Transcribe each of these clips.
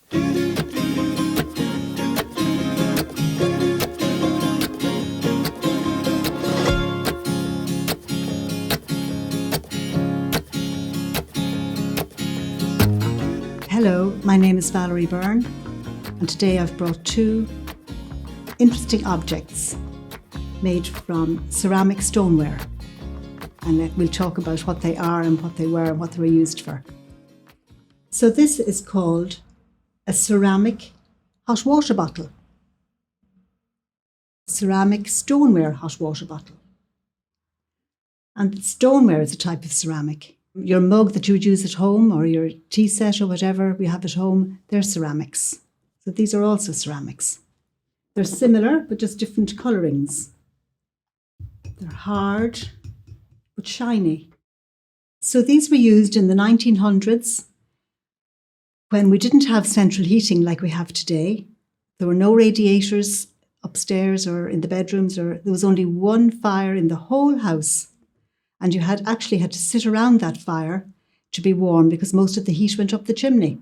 Hello, my name is Valerie Byrne, and today I've brought two interesting objects made from ceramic stoneware, and we'll talk about what they are and what they were and what they were used for. So this is called a ceramic hot water bottle. Ceramic stoneware hot water bottle. And stoneware is a type of ceramic. Your mug that you would use at home, or your tea set or whatever we have at home, they're ceramics. So these are also ceramics. They're similar, but just different colourings. They're hard, but shiny. So these were used in the 1900s when we didn't have central heating like we have today. There were no radiators upstairs or in the bedrooms, or there was only one fire in the whole house. And you had to sit around that fire to be warm because most of the heat went up the chimney.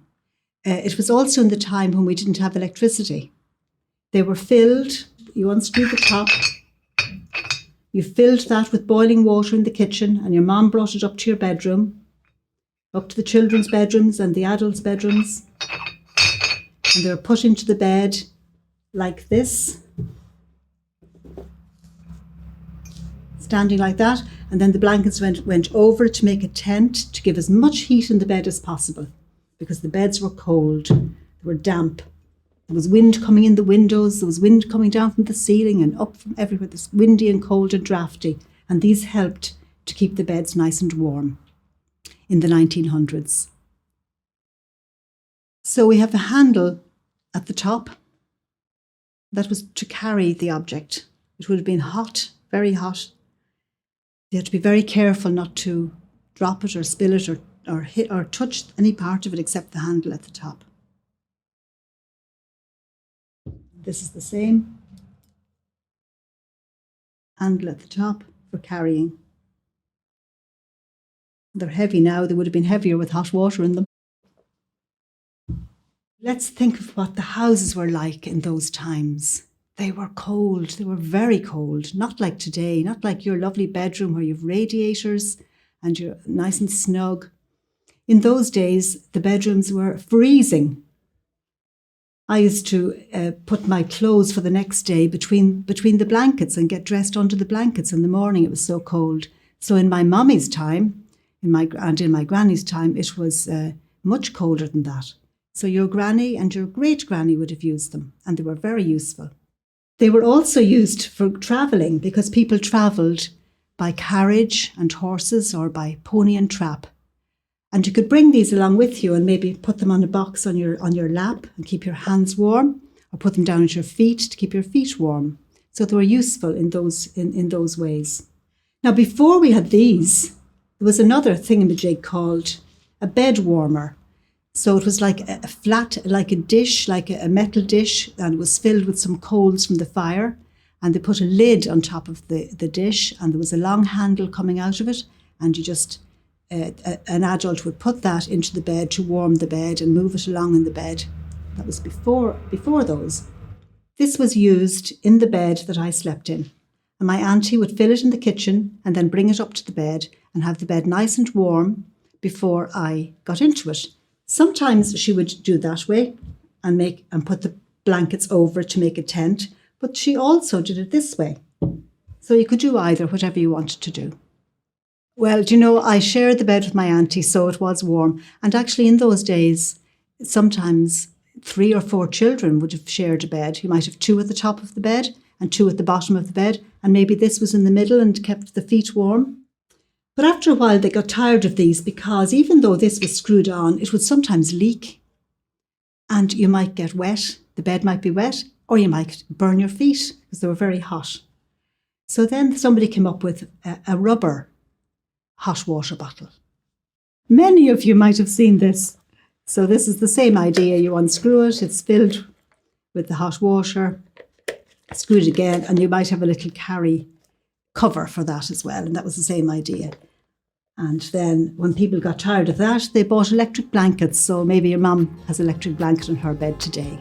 It was also in the time when we didn't have electricity. They were filled, you unscrewed the top, you filled that with boiling water in the kitchen, and your mom brought it up to your bedroom, up to the children's bedrooms and the adults' bedrooms. And they were put into the bed like this, standing like that, and then the blankets went over to make a tent to give as much heat in the bed as possible, because the beds were cold, they were damp. There was wind coming in the windows, there was wind coming down from the ceiling and up from everywhere. It was windy and cold and drafty, and these helped to keep the beds nice and warm in the 1900s. So we have a handle at the top that was to carry the object. It would have been hot, very hot. You had to be very careful not to drop it or spill it or hit or touch any part of it except the handle at the top. This is the same handle at the top for carrying. They're heavy now. They would have been heavier with hot water in them. Let's think of what the houses were like in those times. They were cold. They were very cold. Not like today, not like your lovely bedroom where you've radiators and you're nice and snug. In those days, the bedrooms were freezing. I used to put my clothes for the next day between the blankets and get dressed under the blankets in the morning. It was so cold. So in my mummy's time, in my granny's time, it was much colder than that. So your granny and your great granny would have used them, and they were very useful. They were also used for travelling because people travelled by carriage and horses or by pony and trap. And you could bring these along with you and maybe put them on a box on your lap and keep your hands warm, or put them down at your feet to keep your feet warm. So they were useful in those ways. Now, before we had these, there was another thingamajig called a bed warmer. So it was like a flat, like a dish, like a metal dish, and it was filled with some coals from the fire. And they put a lid on top of the dish, and there was a long handle coming out of it. And you just, an adult would put that into the bed to warm the bed and move it along in the bed. That was before those. This was used in the bed that I slept in. And my auntie would fill it in the kitchen and then bring it up to the bed and have the bed nice and warm before I got into it. Sometimes she would do that way and put the blankets over to make a tent, but she also did it this way. So you could do either, whatever you wanted to do. Well, do you know, I shared the bed with my auntie, so it was warm. And actually in those days, sometimes 3 or 4 children would have shared a bed. You might have 2 at the top of the bed and 2 at the bottom of the bed, and maybe this was in the middle and kept the feet warm. But after a while, they got tired of these because even though this was screwed on, it would sometimes leak. And you might get wet, the bed might be wet, or you might burn your feet because they were very hot. So then somebody came up with a rubber hot water bottle. Many of you might have seen this. So this is the same idea. You unscrew it, it's filled with the hot water, screw it again, and you might have a little carry cover for that as well. And that was the same idea. And then when people got tired of that, they bought electric blankets. So maybe your mum has an electric blanket on her bed today.